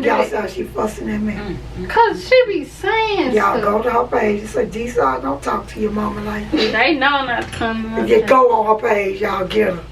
friend Y'all that? saw she fussing at me. Cause she be saying Y'all stuff. go to her page and say, DeSade, don't talk to your mama like that. They know not to come. If you go on her page, y'all get her.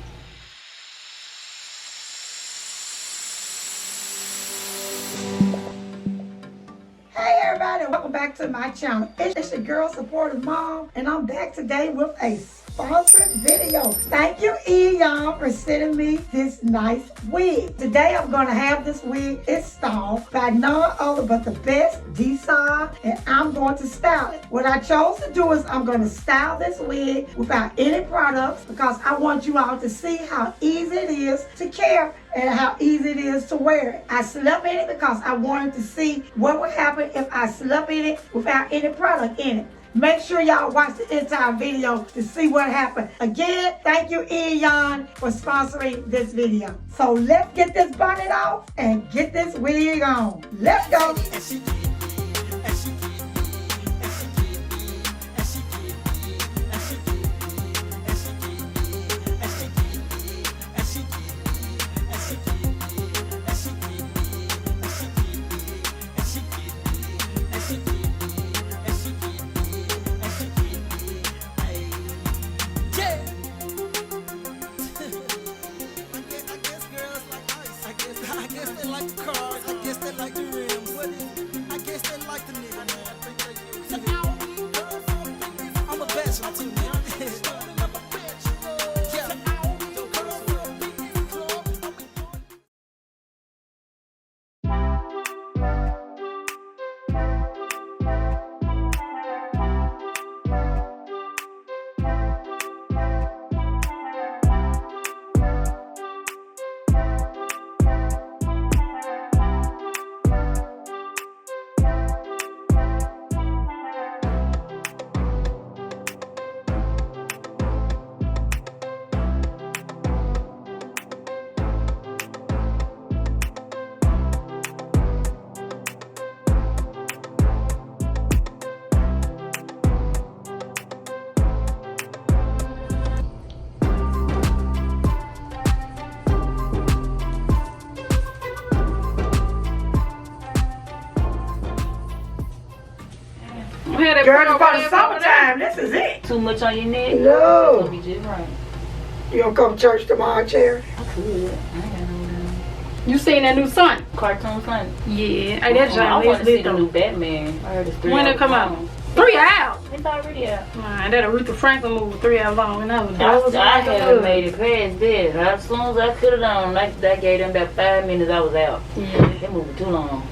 Hey everybody, welcome back to my channel. It's your girl, Supportive Mom, and I'm back today with a sponsored video. Thank you, Eayon, for sending me this nice wig. Today I'm gonna have this wig installed by none other but the best, DeSade, and I'm going to style it. What I chose to do is I'm gonna style this wig without any products because I want you all to see how easy it is to care and how easy it is to wear it. I slept in it because I wanted to see what would happen if I slept in it without any product in it. Make sure y'all watch the entire video to see what happened. Again, thank you, Eayon, for sponsoring this video. So let's get this bonnet off and get this wig on. Let's go. Girl, for the summertime, this is it. Too much on your neck? No. It'll be just right. You gonna come to church tomorrow, Cherry? I could. I ain't got no You seen that new Son? cartoon son. Yeah. Hey, that I want to see the though. new Batman. I heard it's 3 When hours it come out? long. 3 hours. It's already out. Man, that Aretha Franklin movie 3 hours long, and that was I haven't made it past this. As soon as I could have done, that gave them about 5 minutes, I was out. Yeah. That movie too long.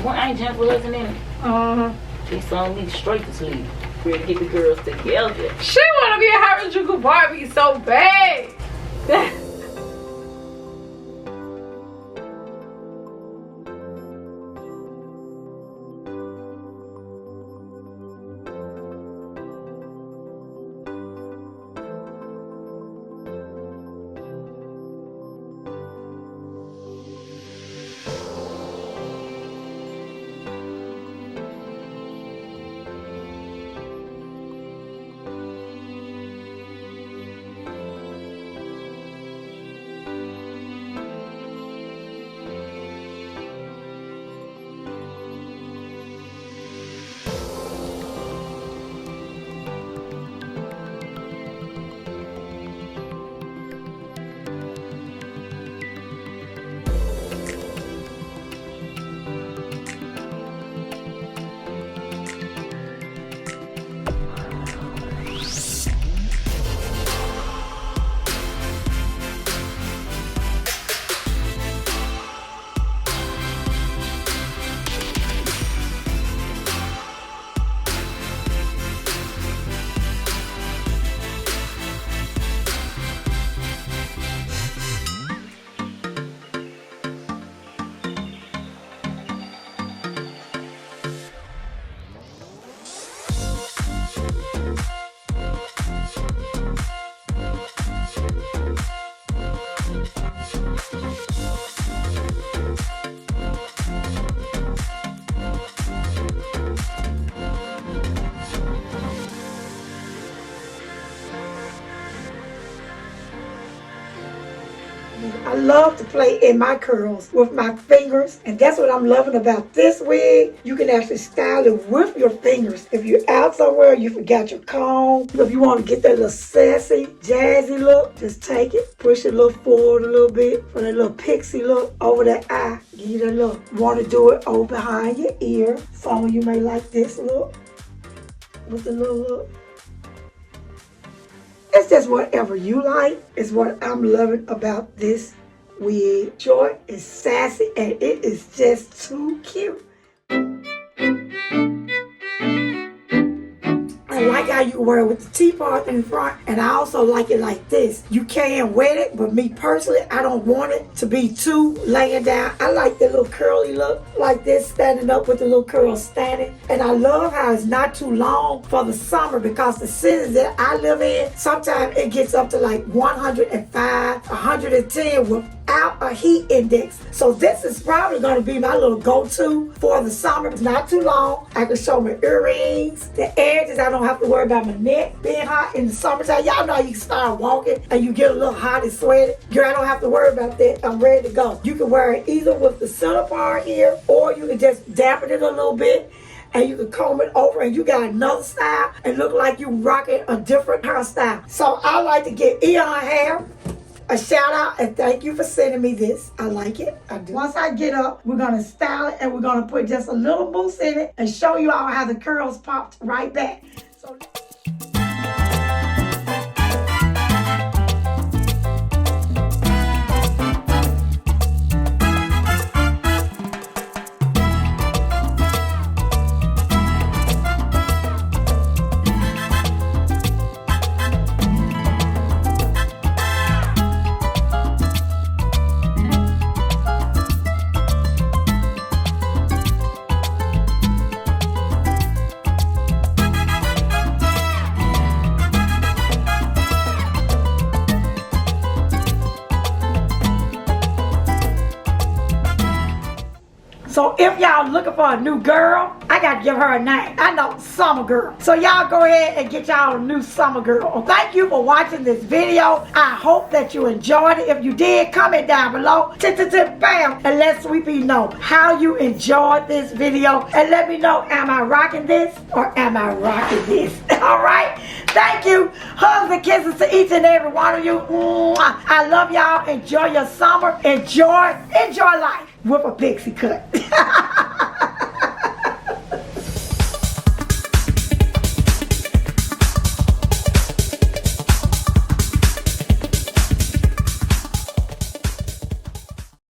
I ain't Jennifer Hudson in it. She sung me straight to sleep. Ready to get the girls together. She wanna be a Harajuku Barbie so bad. I love to play in my curls with my fingers, and that's what I'm loving about this wig. You can actually style it with your fingers. If you're out somewhere, you forgot your comb. If you want to get that little sassy, jazzy look, just take it, push it a little forward a little bit for that little pixie look over that eye. Give you that look. Want to do it over behind your ear. Some of you may like this look with the little look. It's just whatever you like is what I'm loving about this wig. Short, it's sassy, and it is just too cute. I like how you wear it with the T-part in front, and I also like it like this. You can wet it, but me personally, I don't want it to be too laying down. I like the little curly look like this, standing up with the little curls standing. And I love how it's not too long for the summer, because the season that I live in, sometimes it gets up to like 105, 110 without a heat index. So this is probably going to be my little go-to for the summer. It's not too long. I can show my earrings, the edges. I don't have to worry about my neck being hot in the summertime. Y'all know you can start walking and you get a little hot and sweaty. Girl, I don't have to worry about that. I'm ready to go. You can wear it either with the center part here, or you can just dampen it a little bit and you can comb it over and you got another style and look like you rocking a different hairstyle. So I like to give Eayon hair a shout out and thank you for sending me this. I like it. I do. Once I get up, we're going to style it and we're going to put just a little mousse in it and show you all how the curls popped right back. So So if y'all looking for a new girl, I gotta give her a name. I know, Summer Girl. So y'all go ahead and get y'all a new Summer Girl. Thank you for watching this video. I hope that you enjoyed it. If you did, comment down below. Bam! And let Sweepy know how you enjoyed this video. And let me know, am I rocking this or am I rocking this? Alright? Thank you. Hugs and kisses to each and every one of you. Mwah. I love y'all. Enjoy your summer. Enjoy life with a pixie cut.